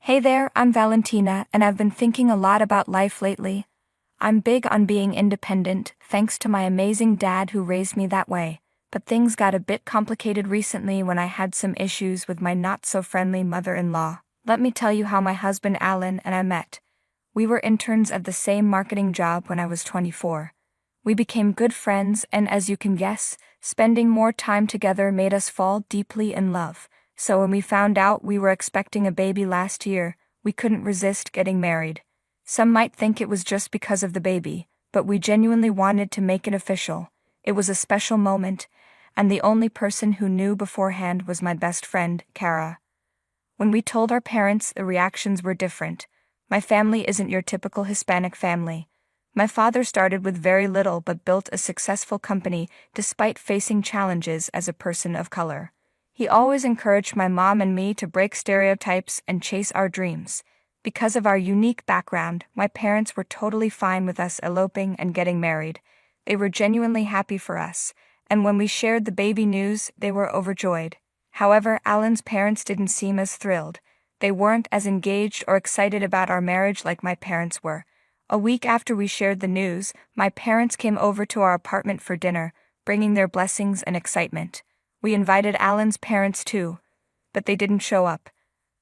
Hey there, I'm Valentina, and I've been thinking a lot about life lately. I'm big on being independent, thanks to my amazing dad who raised me that way. But things got a bit complicated recently when I had some issues with my not-so-friendly mother-in-law. Let me tell you how my husband Alan and I met. We were interns at the same marketing job when I was 24. We became good friends, and as you can guess, spending more time together made us fall deeply in love. So when we found out we were expecting a baby last year, we couldn't resist getting married. Some might think it was just because of the baby, but we genuinely wanted to make it official. It was a special moment, and the only person who knew beforehand was my best friend, Kara. When we told our parents, the reactions were different. My family isn't your typical Hispanic family. My father started with very little but built a successful company despite facing challenges as a person of color. He always encouraged my mom and me to break stereotypes and chase our dreams. Because of our unique background, my parents were totally fine with us eloping and getting married. They were genuinely happy for us, and when we shared the baby news, they were overjoyed. However, Alan's parents didn't seem as thrilled. They weren't as engaged or excited about our marriage like my parents were. A week after we shared the news, my parents came over to our apartment for dinner, bringing their blessings and excitement. We invited Alan's parents too, but they didn't show up.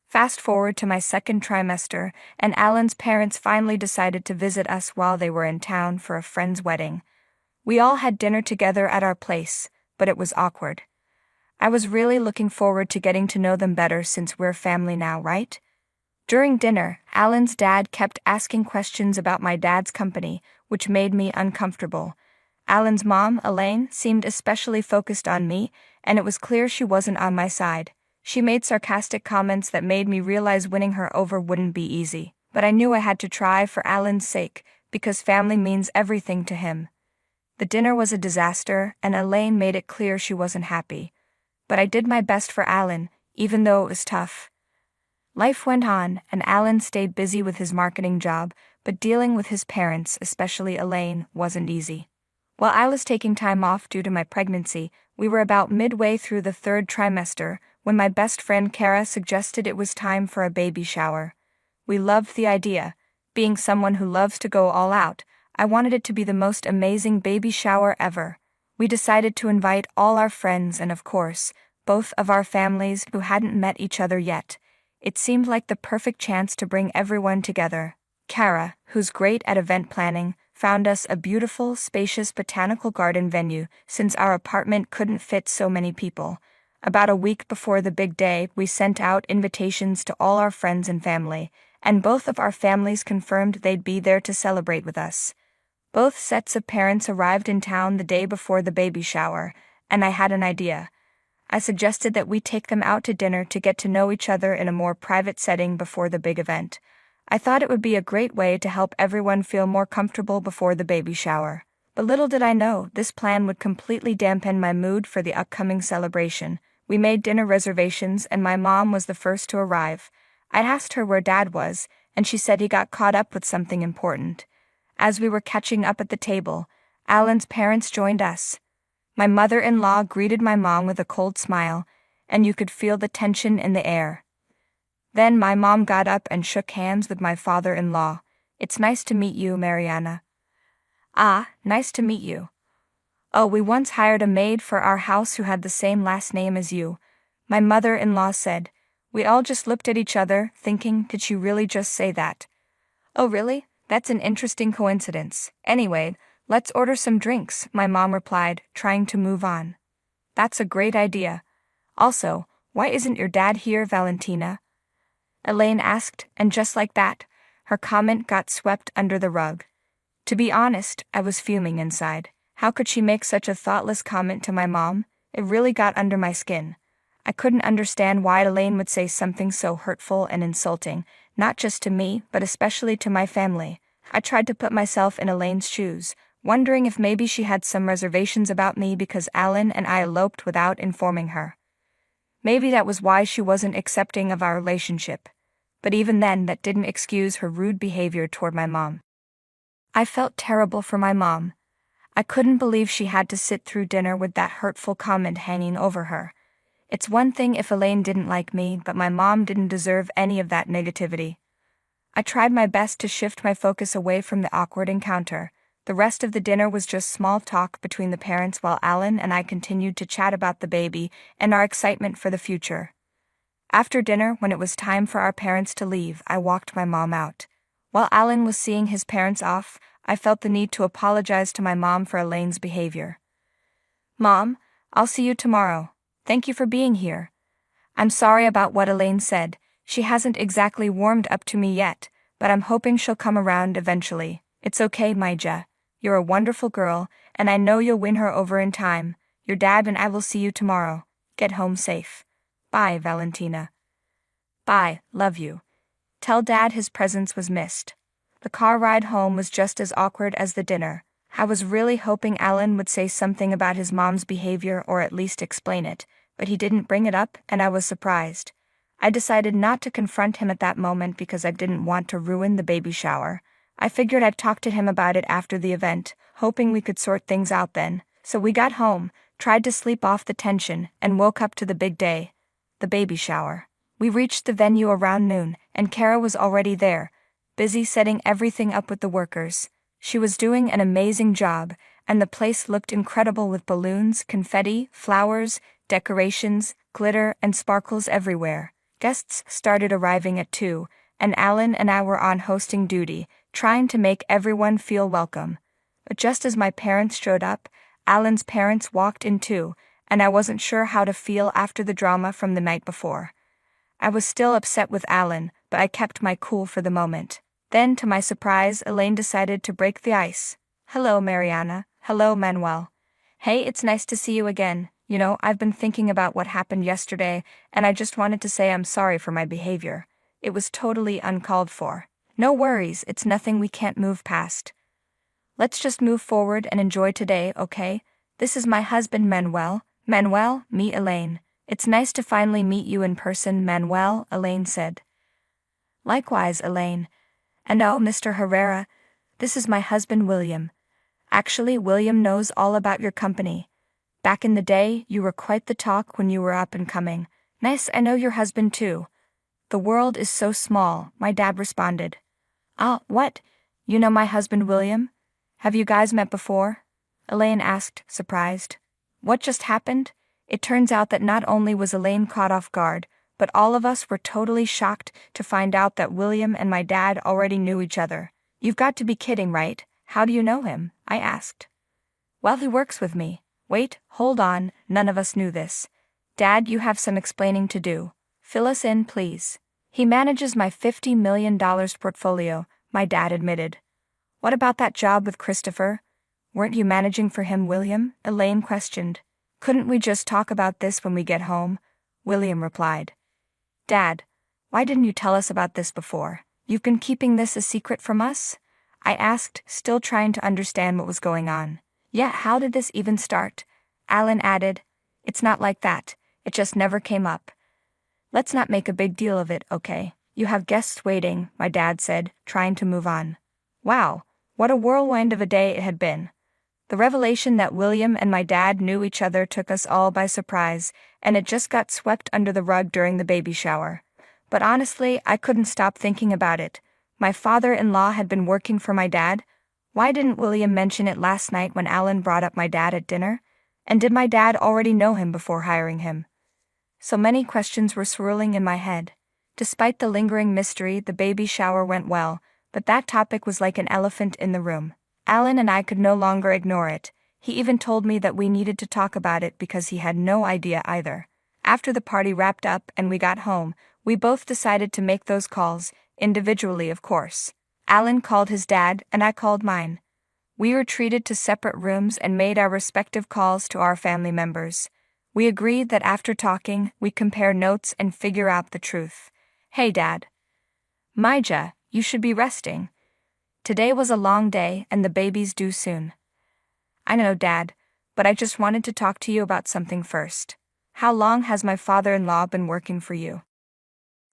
Fast forward to my second trimester, and Alan's parents finally decided to visit us while they were in town for a friend's wedding. We all had dinner together at our place, but it was awkward. I was really looking forward to getting to know them better since we're family now, right? During dinner, Alan's dad kept asking questions about my dad's company, which made me uncomfortable. Alan's mom, Elaine, seemed especially focused on me, and it was clear she wasn't on my side. She made sarcastic comments that made me realize winning her over wouldn't be easy. But I knew I had to try for Alan's sake, because family means everything to him. The dinner was a disaster, and Elaine made it clear she wasn't happy. But I did my best for Alan, even though it was tough. Life went on, and Alan stayed busy with his marketing job, but dealing with his parents, especially Elaine, wasn't easy. While I was taking time off due to my pregnancy, we were about midway through the third trimester when my best friend Kara suggested it was time for a baby shower. We loved the idea. Being someone who loves to go all out, I wanted it to be the most amazing baby shower ever. We decided to invite all our friends and, of course, both of our families who hadn't met each other yet. It seemed like the perfect chance to bring everyone together. Kara, who's great at event planning, found us a beautiful, spacious botanical garden venue since our apartment couldn't fit so many people. About a week before the big day, we sent out invitations to all our friends and family, and both of our families confirmed they'd be there to celebrate with us. Both sets of parents arrived in town the day before the baby shower, and I had an idea. I suggested that we take them out to dinner to get to know each other in a more private setting before the big event. I thought it would be a great way to help everyone feel more comfortable before the baby shower. But little did I know, this plan would completely dampen my mood for the upcoming celebration. We made dinner reservations, and my mom was the first to arrive. I asked her where Dad was, and she said he got caught up with something important. As we were catching up at the table, Alan's parents joined us. My mother-in-law greeted my mom with a cold smile, and you could feel the tension in the air. Then my mom got up and shook hands with my father-in-law. "It's nice to meet you, Mariana." "Ah, nice to meet you." "Oh, we once hired a maid for our house who had the same last name as you," my mother-in-law said. We all just looked at each other, thinking, did she really just say that? "Oh, really? That's an interesting coincidence. Anyway, let's order some drinks," my mom replied, trying to move on. "That's a great idea. Also, why isn't your dad here, Valentina?" Elaine asked, and just like that, her comment got swept under the rug. To be honest, I was fuming inside. How could she make such a thoughtless comment to my mom? It really got under my skin. I couldn't understand why Elaine would say something so hurtful and insulting, not just to me, but especially to my family. I tried to put myself in Elaine's shoes, wondering if maybe she had some reservations about me because Alan and I eloped without informing her. Maybe that was why she wasn't accepting of our relationship. But even then, that didn't excuse her rude behavior toward my mom. I felt terrible for my mom. I couldn't believe she had to sit through dinner with that hurtful comment hanging over her. It's one thing if Elaine didn't like me, but my mom didn't deserve any of that negativity. I tried my best to shift my focus away from the awkward encounter. The rest of the dinner was just small talk between the parents while Alan and I continued to chat about the baby and our excitement for the future. After dinner, when it was time for our parents to leave, I walked my mom out. While Alan was seeing his parents off, I felt the need to apologize to my mom for Elaine's behavior. "Mom, I'll see you tomorrow. Thank you for being here. I'm sorry about what Elaine said. She hasn't exactly warmed up to me yet, but I'm hoping she'll come around eventually. It's okay, Maija. You're a wonderful girl, and I know you'll win her over in time. Your dad and I will see you tomorrow. Get home safe. Bye, Valentina." "Bye, love you. Tell Dad his presence was missed." The car ride home was just as awkward as the dinner. I was really hoping Alan would say something about his mom's behavior or at least explain it, but he didn't bring it up, and I was surprised. I decided not to confront him at that moment because I didn't want to ruin the baby shower. I figured I'd talk to him about it after the event, hoping we could sort things out then. So we got home, tried to sleep off the tension, and woke up to the big day, the baby shower. We reached the venue around noon, and Kara was already there, busy setting everything up with the workers. She was doing an amazing job, and the place looked incredible with balloons, confetti, flowers, decorations, glitter, and sparkles everywhere. Guests started arriving at 2, and Alan and I were on hosting duty, trying to make everyone feel welcome. But just as my parents showed up, Alan's parents walked in too, and I wasn't sure how to feel after the drama from the night before. I was still upset with Alan, but I kept my cool for the moment. Then, to my surprise, Elaine decided to break the ice. "Hello, Mariana. Hello, Manuel. Hey, it's nice to see you again. You know, I've been thinking about what happened yesterday, and I just wanted to say I'm sorry for my behavior. It was totally uncalled for. No worries, it's nothing we can't move past. Let's just move forward and enjoy today, okay? This is my husband, Manuel. Manuel, meet Elaine. It's nice to finally meet you in person, Manuel," Elaine said. "Likewise, Elaine. And oh, Mr. Herrera, this is my husband, William. Actually, William knows all about your company. Back in the day, you were quite the talk when you were up and coming. Nice, I know your husband too." "The world is so small," my dad responded. "Ah, what? You know my husband, William? Have you guys met before?" Elaine asked, surprised. What just happened? It turns out that not only was Elaine caught off guard, but all of us were totally shocked to find out that William and my dad already knew each other. "You've got to be kidding, right? How do you know him?" I asked. "Well, he works with me." "Wait, hold on, none of us knew this. Dad, you have some explaining to do. Fill us in, please." "He manages my $50 million portfolio," my dad admitted. "What about that job with Christopher? Weren't you managing for him, William?" Elaine questioned. "Couldn't we just talk about this when we get home?" William replied. "Dad, why didn't you tell us about this before? You've been keeping this a secret from us?" I asked, still trying to understand what was going on. "Yeah, how did this even start?" Alan added. "It's not like that. It just never came up. Let's not make a big deal of it, okay? You have guests waiting," my dad said, trying to move on. Wow, what a whirlwind of a day it had been. The revelation that William and my dad knew each other took us all by surprise, and it just got swept under the rug during the baby shower. But honestly, I couldn't stop thinking about it. My father-in-law had been working for my dad. Why didn't William mention it last night when Alan brought up my dad at dinner? And did my dad already know him before hiring him? So many questions were swirling in my head. Despite the lingering mystery, the baby shower went well, but that topic was like an elephant in the room. Alan and I could no longer ignore it. He even told me that we needed to talk about it because he had no idea either. After the party wrapped up and we got home, we both decided to make those calls, individually of course. Alan called his dad and I called mine. We retreated to separate rooms and made our respective calls to our family members. We agreed that after talking, we'd compare notes and figure out the truth. "Hey, Dad. Maija, you should be resting. Today was a long day and the baby's due soon." "I know, Dad, but I just wanted to talk to you about something first. How long has my father-in-law been working for you?"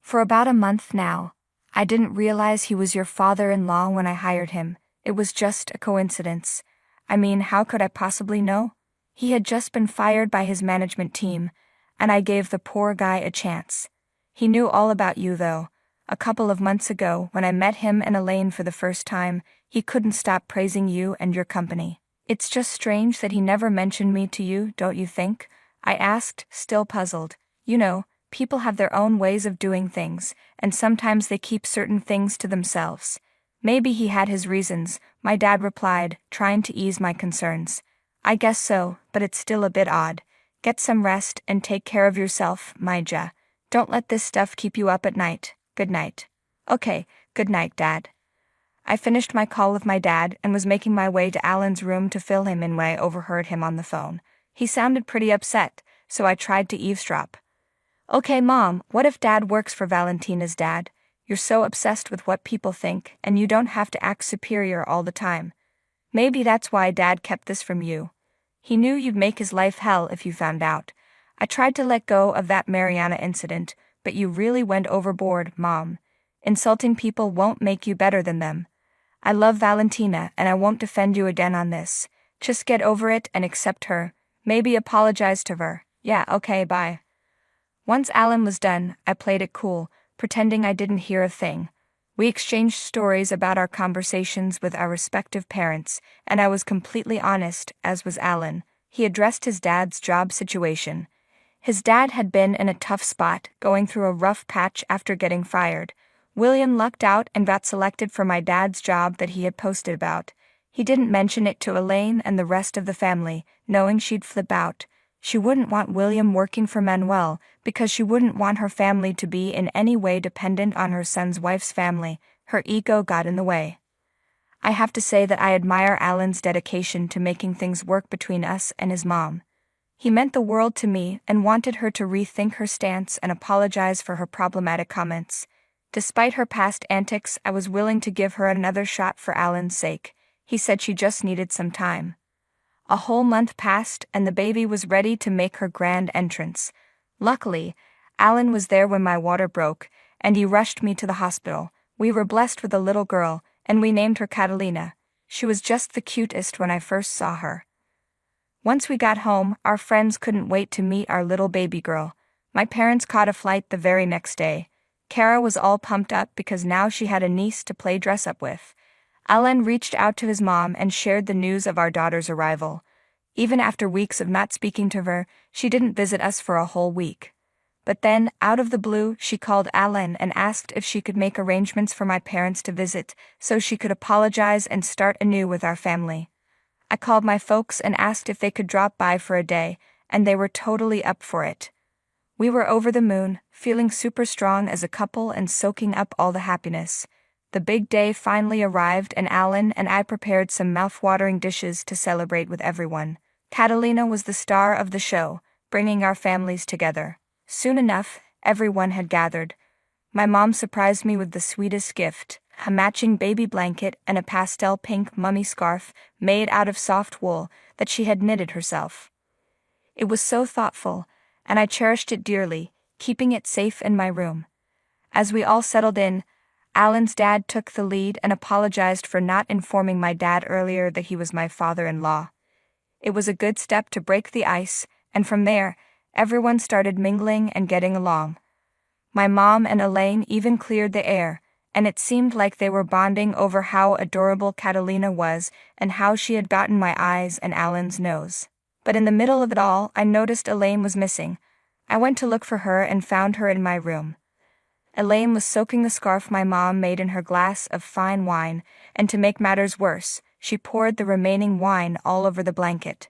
"For about a month now. I didn't realize he was your father-in-law when I hired him. It was just a coincidence. I mean, how could I possibly know? He had just been fired by his management team. and I gave the poor guy a chance. He knew all about you though. A couple of months ago, when I met him and Elaine for the first time, he couldn't stop praising you and your company. It's just strange that he never mentioned me to you, don't you think? I asked, still puzzled. You know, people have their own ways of doing things, and sometimes they keep certain things to themselves. Maybe he had his reasons, my dad replied, trying to ease my concerns. I guess so, but it's still a bit odd. Get some rest and take care of yourself, Maija. Don't let this stuff keep you up at night. Good night. Okay, good night, Dad. I finished my call with my dad and was making my way to Alan's room to fill him in when I overheard him on the phone. He sounded pretty upset, so I tried to eavesdrop. Okay, Mom, what if Dad works for Valentina's dad? You're so obsessed with what people think, and you don't have to act superior all the time. Maybe that's why Dad kept this from you. He knew you'd make his life hell if you found out. I tried to let go of that Mariana incident, but you really went overboard, Mom. Insulting people won't make you better than them. I love Valentina and I won't defend you again on this. Just get over it and accept her. Maybe apologize to her. Yeah, okay, bye. Once Alan was done, I played it cool, pretending I didn't hear a thing. We exchanged stories about our conversations with our respective parents, and I was completely honest, as was Alan. He addressed his dad's job situation. His dad had been in a tough spot, going through a rough patch after getting fired. William lucked out and got selected for my dad's job that he had posted about. He didn't mention it to Elaine and the rest of the family, knowing she'd flip out. She wouldn't want William working for Manuel, because she wouldn't want her family to be in any way dependent on her son's wife's family. Her ego got in the way. I have to say that I admire Alan's dedication to making things work between us and his mom. He meant the world to me and wanted her to rethink her stance and apologize for her problematic comments. Despite her past antics, I was willing to give her another shot for Alan's sake. He said she just needed some time. A whole month passed and the baby was ready to make her grand entrance. Luckily, Alan was there when my water broke, and he rushed me to the hospital. We were blessed with a little girl, and we named her Catalina. She was just the cutest when I first saw her. Once we got home, our friends couldn't wait to meet our little baby girl. My parents caught a flight the very next day. Kara was all pumped up because now she had a niece to play dress-up with. Alan reached out to his mom and shared the news of our daughter's arrival. Even after weeks of not speaking to her, she didn't visit us for a whole week. But then, out of the blue, she called Alan and asked if she could make arrangements for my parents to visit, so she could apologize and start anew with our family. I called my folks and asked if they could drop by for a day, and they were totally up for it. We were over the moon, feeling super strong as a couple and soaking up all the happiness. The big day finally arrived and Alan and I prepared some mouth-watering dishes to celebrate with everyone. Catalina was the star of the show, bringing our families together. Soon enough, everyone had gathered. My mom surprised me with the sweetest gift, a matching baby blanket and a pastel pink mummy scarf made out of soft wool that she had knitted herself. It was so thoughtful, and I cherished it dearly, keeping it safe in my room. As we all settled in, Alan's dad took the lead and apologized for not informing my dad earlier that he was my father-in-law. It was a good step to break the ice, and from there, everyone started mingling and getting along. My mom and Elaine even cleared the air, and it seemed like they were bonding over how adorable Catalina was and how she had gotten my eyes and Alan's nose. But in the middle of it all, I noticed Elaine was missing. I went to look for her and found her in my room. Elaine was soaking the scarf my mom made in her glass of fine wine, and to make matters worse, she poured the remaining wine all over the blanket.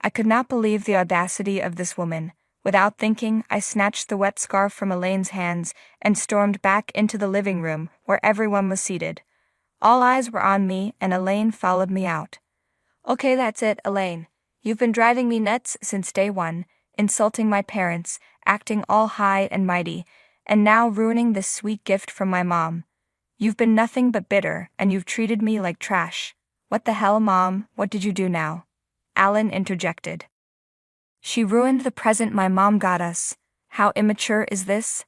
I could not believe the audacity of this woman. Without thinking, I snatched the wet scarf from Elaine's hands and stormed back into the living room, where everyone was seated. All eyes were on me, and Elaine followed me out. Okay, that's it, Elaine. You've been driving me nuts since day one, insulting my parents, acting all high and mighty, and now ruining this sweet gift from my mom. You've been nothing but bitter, and you've treated me like trash. What the hell, Mom? What did you do now? Alan interjected. She ruined the present my mom got us. How immature is this?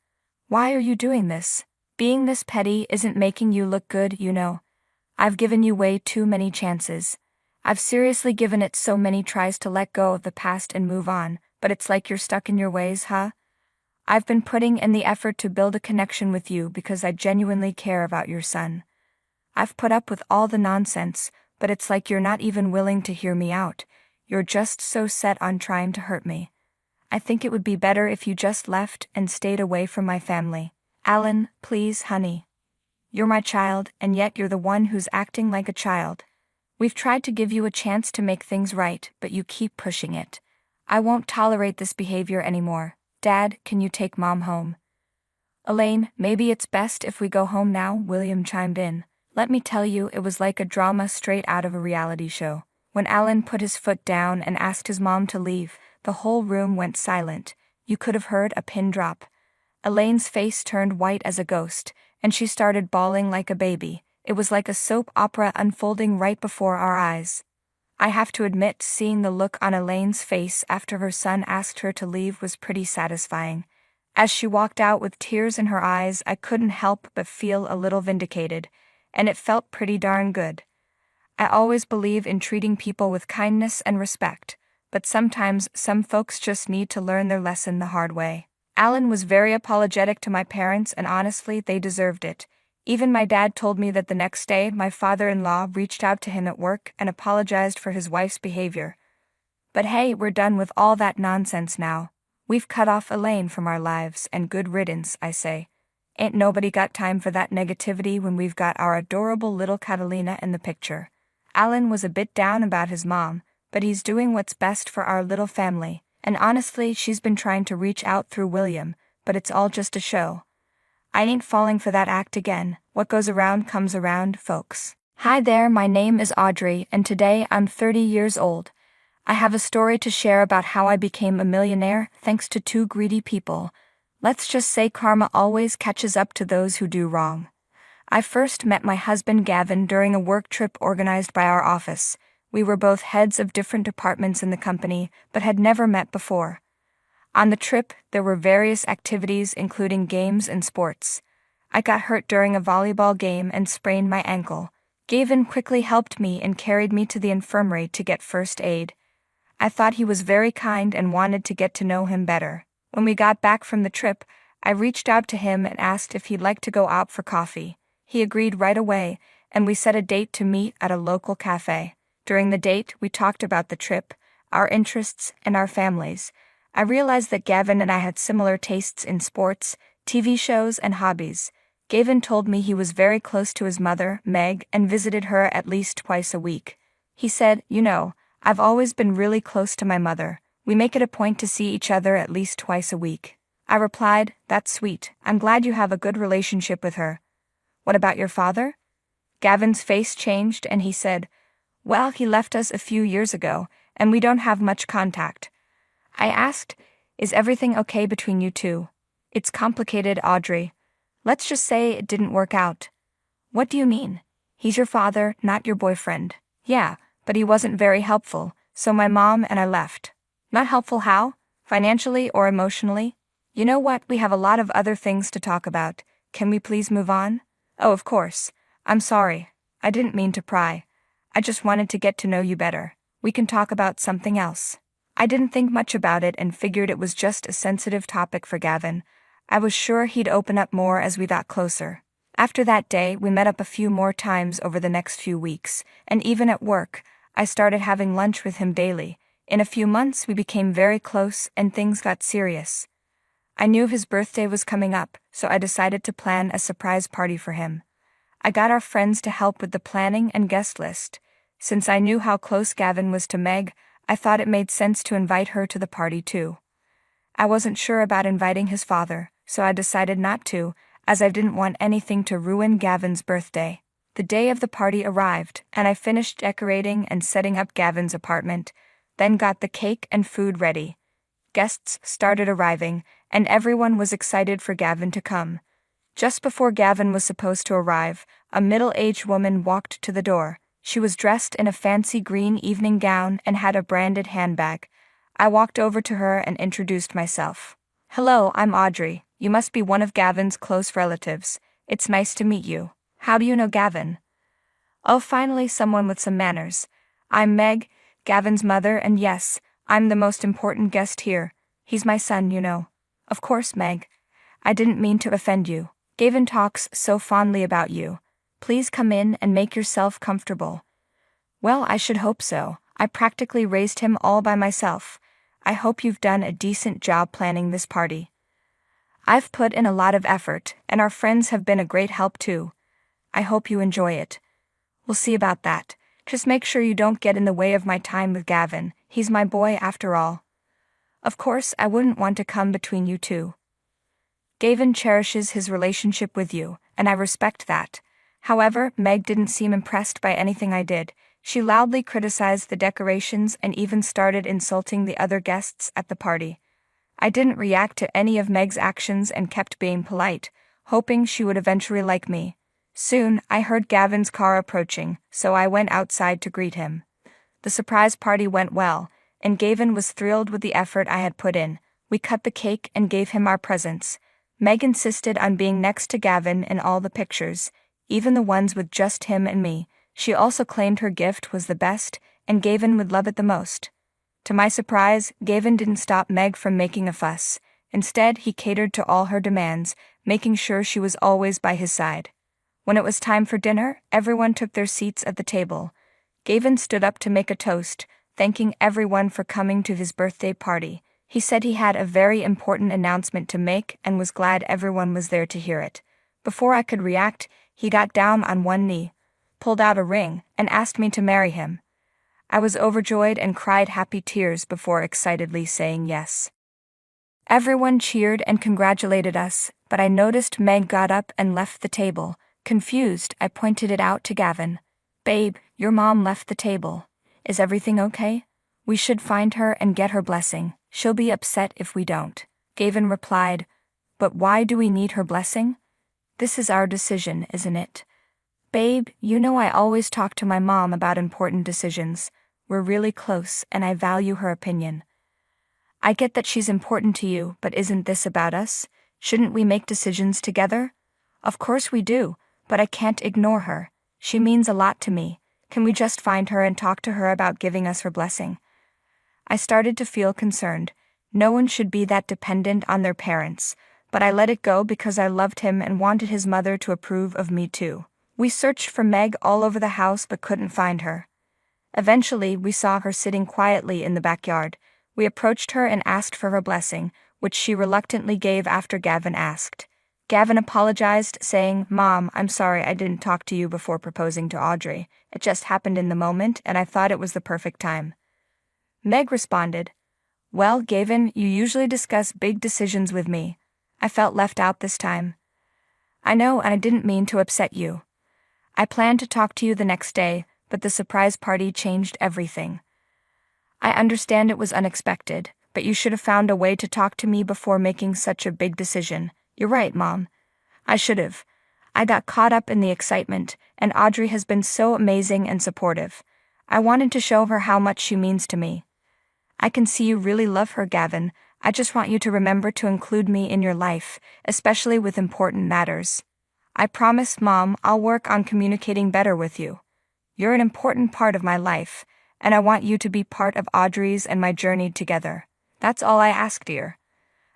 Why are you doing this? Being this petty isn't making you look good, you know. I've given you way too many chances. I've seriously given it so many tries to let go of the past and move on, but it's like you're stuck in your ways, huh? I've been putting in the effort to build a connection with you because I genuinely care about your son. I've put up with all the nonsense, but it's like you're not even willing to hear me out. You're just so set on trying to hurt me. I think it would be better if you just left and stayed away from my family. Alan, please, honey. You're my child, and yet you're the one who's acting like a child. We've tried to give you a chance to make things right, but you keep pushing it. I won't tolerate this behavior anymore. Dad, can you take Mom home? Elaine, maybe it's best if we go home now, William chimed in. Let me tell you, it was like a drama straight out of a reality show. When Alan put his foot down and asked his mom to leave, the whole room went silent. You could have heard a pin drop. Elaine's face turned white as a ghost, and she started bawling like a baby. It was like a soap opera unfolding right before our eyes. I have to admit, seeing the look on Elaine's face after her son asked her to leave was pretty satisfying. As she walked out with tears in her eyes, I couldn't help but feel a little vindicated, and it felt pretty darn good. I always believe in treating people with kindness and respect, but sometimes some folks just need to learn their lesson the hard way. Alan was very apologetic to my parents, and honestly, they deserved it. Even my dad told me that the next day my father-in-law reached out to him at work and apologized for his wife's behavior. But hey, we're done with all that nonsense now. We've cut off Elaine from our lives, and good riddance, I say. Ain't nobody got time for that negativity when we've got our adorable little Catalina in the picture. Alan was a bit down about his mom, but he's doing what's best for our little family, and honestly, she's been trying to reach out through William, but it's all just a show. I ain't falling for that act again. What goes around comes around, folks. Hi there, my name is Audrey, and today I'm 30 years old. I have a story to share about how I became a millionaire thanks to two greedy people. Let's just say karma always catches up to those who do wrong. I first met my husband Gavin during a work trip organized by our office. We were both heads of different departments in the company, but had never met before. On the trip, there were various activities including games and sports. I got hurt during a volleyball game and sprained my ankle. Gavin quickly helped me and carried me to the infirmary to get first aid. I thought he was very kind and wanted to get to know him better. When we got back from the trip, I reached out to him and asked if he'd like to go out for coffee. He agreed right away, and we set a date to meet at a local cafe. During the date, we talked about the trip, our interests, and our families. I realized that Gavin and I had similar tastes in sports, TV shows, and hobbies. Gavin told me he was very close to his mother, Meg, and visited her at least twice a week. He said, I've always been really close to my mother. We make it a point to see each other at least twice a week. I replied, that's sweet. I'm glad you have a good relationship with her. What about your father? Gavin's face changed and he said, well, he left us a few years ago, and we don't have much contact. I asked, is everything okay between you two? It's complicated, Audrey. Let's just say it didn't work out. What do you mean? He's your father, not your boyfriend. Yeah, but he wasn't very helpful, so my mom and I left. Not helpful how? Financially or emotionally? You know what, we have a lot of other things to talk about. Can we please move on? Oh, of course. I'm sorry. I didn't mean to pry. I just wanted to get to know you better. We can talk about something else. I didn't think much about it and figured it was just a sensitive topic for Gavin. I was sure he'd open up more as we got closer. After that day, we met up a few more times over the next few weeks, and even at work, I started having lunch with him daily. In a few months, we became very close and things got serious. I knew his birthday was coming up, so I decided to plan a surprise party for him. I got our friends to help with the planning and guest list. Since I knew how close Gavin was to Meg, I thought it made sense to invite her to the party too. I wasn't sure about inviting his father, so I decided not to, as I didn't want anything to ruin Gavin's birthday. The day of the party arrived, and I finished decorating and setting up Gavin's apartment, then got the cake and food ready. Guests started arriving, and everyone was excited for Gavin to come. Just before Gavin was supposed to arrive, a middle-aged woman walked to the door. She was dressed in a fancy green evening gown and had a branded handbag. I walked over to her and introduced myself. Hello, I'm Audrey. You must be one of Gavin's close relatives. It's nice to meet you. How do you know Gavin? Oh, finally someone with some manners. I'm Meg, Gavin's mother, and yes, I'm the most important guest here. He's my son, you know. Of course, Meg. I didn't mean to offend you. Gavin talks so fondly about you. Please come in and make yourself comfortable. Well, I should hope so. I practically raised him all by myself. I hope you've done a decent job planning this party. I've put in a lot of effort, and our friends have been a great help too. I hope you enjoy it. We'll see about that. Just make sure you don't get in the way of my time with Gavin. He's my boy after all. Of course, I wouldn't want to come between you two. Gavin cherishes his relationship with you, and I respect that. However, Meg didn't seem impressed by anything I did. She loudly criticized the decorations and even started insulting the other guests at the party. I didn't react to any of Meg's actions and kept being polite, hoping she would eventually like me. Soon, I heard Gavin's car approaching, so I went outside to greet him. The surprise party went well, and Gavin was thrilled with the effort I had put in. We cut the cake and gave him our presents. Meg insisted on being next to Gavin in all the pictures, even the ones with just him and me. She also claimed her gift was the best, and Gavin would love it the most. To my surprise, Gavin didn't stop Meg from making a fuss. Instead, he catered to all her demands, making sure she was always by his side. When it was time for dinner, everyone took their seats at the table. Gavin stood up to make a toast, thanking everyone for coming to his birthday party. He said he had a very important announcement to make and was glad everyone was there to hear it. Before I could react, he got down on one knee, pulled out a ring, and asked me to marry him. I was overjoyed and cried happy tears before excitedly saying yes. Everyone cheered and congratulated us, but I noticed Meg got up and left the table. Confused, I pointed it out to Gavin. Babe, your mom left the table. Is everything okay? We should find her and get her blessing. She'll be upset if we don't. Gavin replied, But why do we need her blessing? This is our decision, isn't it? Babe, you know I always talk to my mom about important decisions. We're really close, and I value her opinion. I get that she's important to you, but isn't this about us? Shouldn't we make decisions together? Of course we do, but I can't ignore her. She means a lot to me. Can we just find her and talk to her about giving us her blessing? I started to feel concerned. No one should be that dependent on their parents, but I let it go because I loved him and wanted his mother to approve of me too. We searched for Meg all over the house but couldn't find her. Eventually, we saw her sitting quietly in the backyard. We approached her and asked for her blessing, which she reluctantly gave after Gavin asked. Gavin apologized, saying, Mom, I'm sorry I didn't talk to you before proposing to Audrey. It just happened in the moment, and I thought it was the perfect time. Meg responded, Well, Gavin, you usually discuss big decisions with me. I felt left out this time. I know, and I didn't mean to upset you. I planned to talk to you the next day, but the surprise party changed everything. I understand it was unexpected, but you should have found a way to talk to me before making such a big decision. You're right, Mom. I should have. I got caught up in the excitement, and Audrey has been so amazing and supportive. I wanted to show her how much she means to me. I can see you really love her, Gavin. I just want you to remember to include me in your life, especially with important matters. I promise, Mom, I'll work on communicating better with you. You're an important part of my life, and I want you to be part of Audrey's and my journey together. That's all I ask, dear.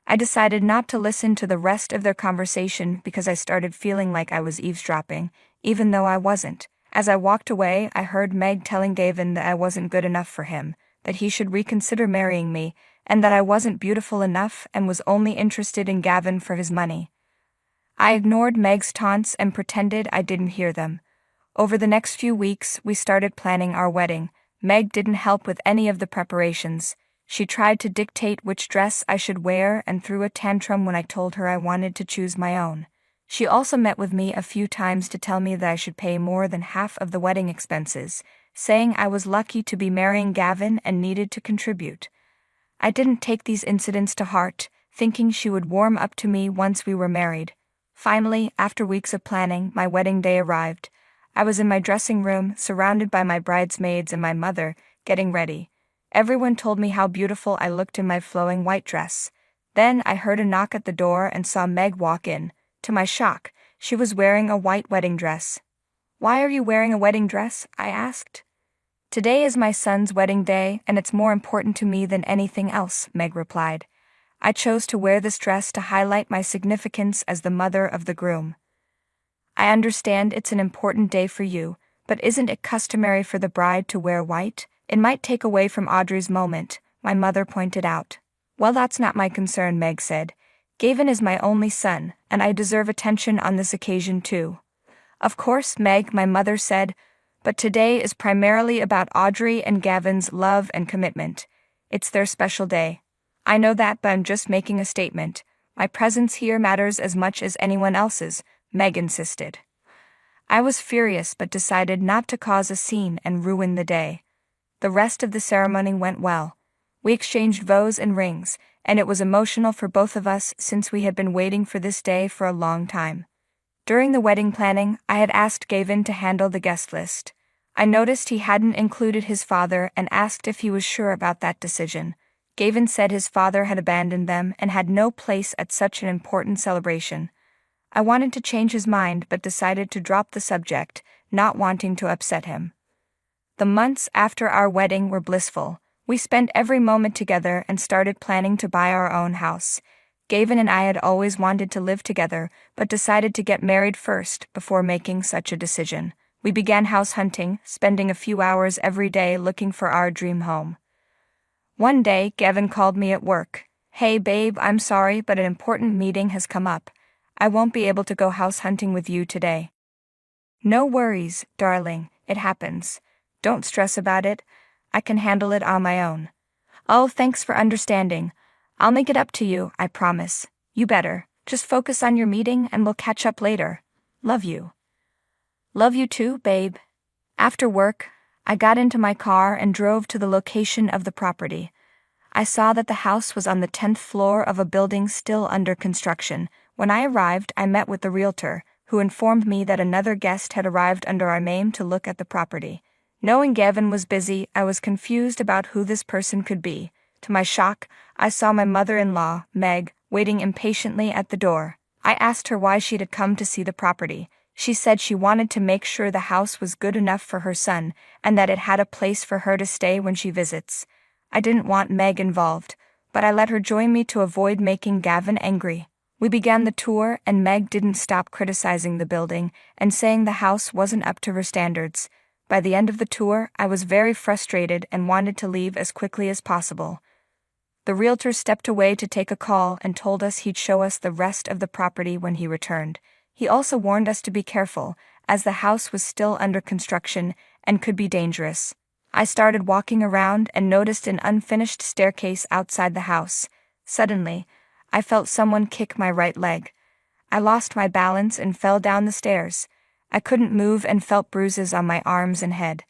I decided not to listen to the rest of their conversation because I started feeling like I was eavesdropping, even though I wasn't. As I walked away, I heard Meg telling Gavin that I wasn't good enough for him, that he should reconsider marrying me, and that I wasn't beautiful enough and was only interested in Gavin for his money. I ignored Meg's taunts and pretended I didn't hear them. Over the next few weeks, we started planning our wedding. Meg didn't help with any of the preparations. She tried to dictate which dress I should wear and threw a tantrum when I told her I wanted to choose my own. She also met with me a few times to tell me that I should pay more than half of the wedding expenses, saying I was lucky to be marrying Gavin and needed to contribute. I didn't take these incidents to heart, thinking she would warm up to me once we were married. Finally, after weeks of planning, my wedding day arrived. I was in my dressing room, surrounded by my bridesmaids and my mother, getting ready. Everyone told me how beautiful I looked in my flowing white dress. Then I heard a knock at the door and saw Meg walk in. To my shock, she was wearing a white wedding dress. Why are you wearing a wedding dress? I asked. Today is my son's wedding day, and it's more important to me than anything else, Meg replied. I chose to wear this dress to highlight my significance as the mother of the groom. I understand it's an important day for you, but isn't it customary for the bride to wear white? It might take away from Audrey's moment, my mother pointed out. Well, that's not my concern, Meg said. Gavin is my only son, and I deserve attention on this occasion too. Of course, Meg, my mother said, but today is primarily about Audrey and Gavin's love and commitment. It's their special day. I know that, but I'm just making a statement. My presence here matters as much as anyone else's, Meg insisted. I was furious but decided not to cause a scene and ruin the day. The rest of the ceremony went well. We exchanged vows and rings, and it was emotional for both of us since we had been waiting for this day for a long time. During the wedding planning, I had asked Gavin to handle the guest list. I noticed he hadn't included his father and asked if he was sure about that decision. Gavin said his father had abandoned them and had no place at such an important celebration. I wanted to change his mind but decided to drop the subject, not wanting to upset him. The months after our wedding were blissful. We spent every moment together and started planning to buy our own house. Gavin and I had always wanted to live together, but decided to get married first before making such a decision. We began house hunting, spending a few hours every day looking for our dream home. One day, Gavin called me at work. Hey babe, I'm sorry, but an important meeting has come up. I won't be able to go house hunting with you today. No worries, darling, it happens. Don't stress about it. I can handle it on my own. Oh, thanks for understanding. I'll make it up to you, I promise. You better. Just focus on your meeting and we'll catch up later. Love you. Love you too, babe. After work, I got into my car and drove to the location of the property. I saw that the house was on the 10th floor of a building still under construction. When I arrived, I met with the realtor, who informed me that another guest had arrived under our name to look at the property. Knowing Gavin was busy, I was confused about who this person could be. To my shock, I saw my mother-in-law, Meg, waiting impatiently at the door. I asked her why she had come to see the property. She said she wanted to make sure the house was good enough for her son, and that it had a place for her to stay when she visits. I didn't want Meg involved, but I let her join me to avoid making Gavin angry. We began the tour, and Meg didn't stop criticizing the building and saying the house wasn't up to her standards. By the end of the tour, I was very frustrated and wanted to leave as quickly as possible. The realtor stepped away to take a call and told us he'd show us the rest of the property when he returned. He also warned us to be careful, as the house was still under construction and could be dangerous. I started walking around and noticed an unfinished staircase outside the house. Suddenly, I felt someone kick my right leg. I lost my balance and fell down the stairs. I couldn't move and felt bruises on my arms and head.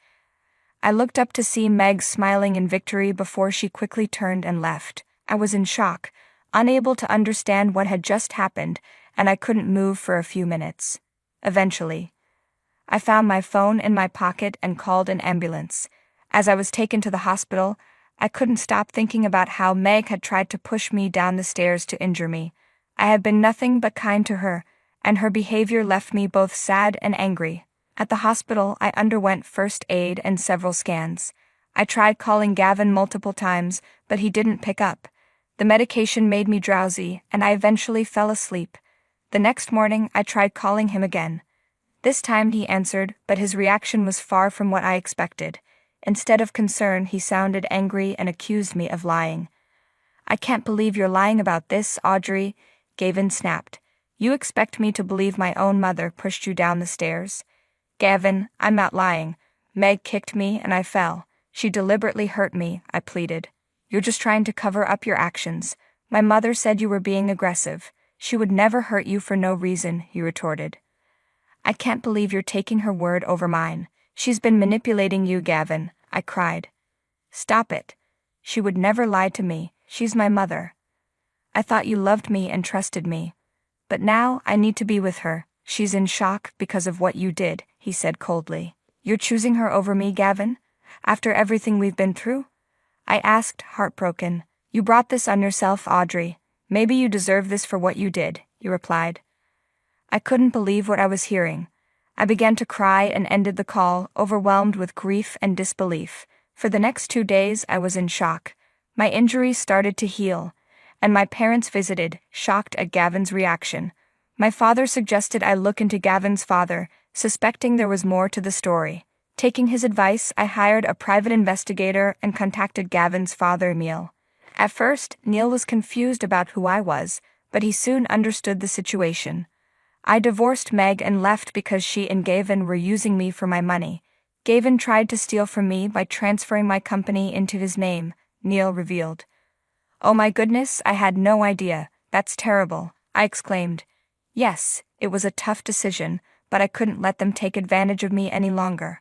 I looked up to see Meg smiling in victory before she quickly turned and left. I was in shock, unable to understand what had just happened, and I couldn't move for a few minutes. Eventually, I found my phone in my pocket and called an ambulance. As I was taken to the hospital, I couldn't stop thinking about how Meg had tried to push me down the stairs to injure me. I had been nothing but kind to her, and her behavior left me both sad and angry. At the hospital, I underwent first aid and several scans. I tried calling Gavin multiple times, but he didn't pick up. The medication made me drowsy, and I eventually fell asleep. The next morning, I tried calling him again. This time he answered, but his reaction was far from what I expected. Instead of concern, he sounded angry and accused me of lying. I can't believe you're lying about this, Audrey, Gavin snapped. You expect me to believe my own mother pushed you down the stairs? Gavin, I'm not lying. Meg kicked me and I fell. She deliberately hurt me, I pleaded. You're just trying to cover up your actions. My mother said you were being aggressive. She would never hurt you for no reason, he retorted. I can't believe you're taking her word over mine. She's been manipulating you, Gavin, I cried. Stop it. She would never lie to me. She's my mother. I thought you loved me and trusted me. But now I need to be with her. She's in shock because of what you did, he said coldly. You're choosing her over me, Gavin? After everything we've been through? I asked, heartbroken. You brought this on yourself, Audrey. Maybe you deserve this for what you did, he replied. I couldn't believe what I was hearing. I began to cry and ended the call, overwhelmed with grief and disbelief. For the next 2 days, I was in shock. My injuries started to heal, and my parents visited, shocked at Gavin's reaction. My father suggested I look into Gavin's father, suspecting there was more to the story. Taking his advice, I hired a private investigator and contacted Gavin's father, Neil. At first, Neil was confused about who I was, but he soon understood the situation. I divorced Meg and left because she and Gavin were using me for my money. Gavin tried to steal from me by transferring my company into his name, Neil revealed. "Oh my goodness, I had no idea. That's terrible," I exclaimed. "Yes, it was a tough decision, but I couldn't let them take advantage of me any longer."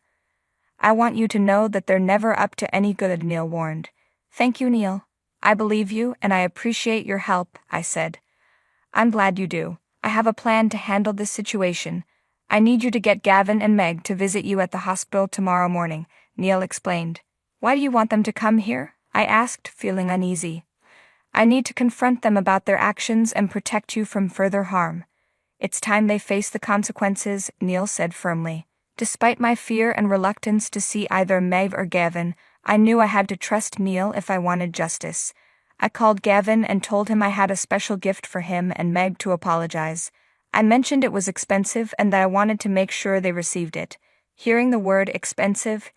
"I want you to know that they're never up to any good," Neil warned. "Thank you, Neil. I believe you and I appreciate your help," I said. "I'm glad you do. I have a plan to handle this situation. I need you to get Gavin and Meg to visit you at the hospital tomorrow morning," Neil explained. "Why do you want them to come here?" I asked, feeling uneasy. "I need to confront them about their actions and protect you from further harm. It's time they face the consequences," Neil said firmly. Despite my fear and reluctance to see either Meg or Gavin, I knew I had to trust Neil if I wanted justice. I called Gavin and told him I had a special gift for him and Meg to apologize. I mentioned it was expensive and that I wanted to make sure they received it. Hearing the word expensive,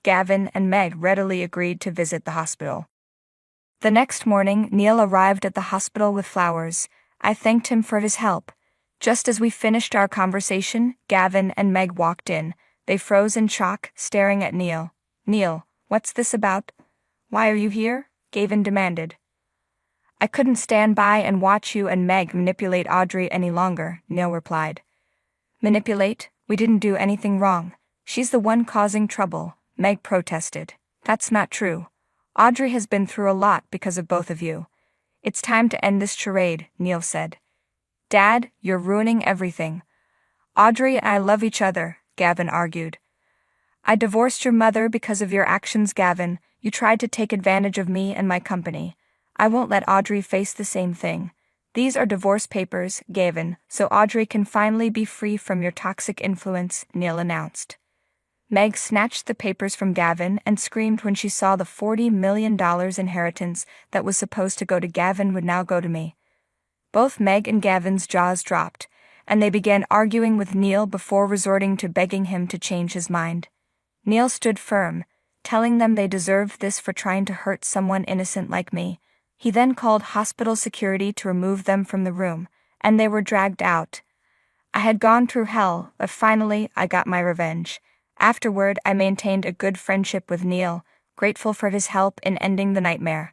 Gavin and Meg readily agreed to visit the hospital. The next morning, Neil arrived at the hospital with flowers. I thanked him for his help. Just as we finished our conversation, Gavin and Meg walked in. They froze in shock, staring at Neil. "Neil, what's this about? Why are you here?" Gavin demanded. "I couldn't stand by and watch you and Meg manipulate Audrey any longer," Neil replied. "Manipulate? We didn't do anything wrong. She's the one causing trouble," Meg protested. "That's not true. Audrey has been through a lot because of both of you. It's time to end this charade," Neil said. "Dad, you're ruining everything." "Audrey and I love each other," Gavin argued. "I divorced your mother because of your actions, Gavin. You tried to take advantage of me and my company. I won't let Audrey face the same thing. These are divorce papers, Gavin, so Audrey can finally be free from your toxic influence," Neil announced. Meg snatched the papers from Gavin and screamed when she saw the $40 million inheritance that was supposed to go to Gavin would now go to me. Both Meg and Gavin's jaws dropped, and they began arguing with Neil before resorting to begging him to change his mind. Neil stood firm, telling them they deserved this for trying to hurt someone innocent like me. He then called hospital security to remove them from the room, and they were dragged out. I had gone through hell, but finally I got my revenge. Afterward, I maintained a good friendship with Neil, grateful for his help in ending the nightmare.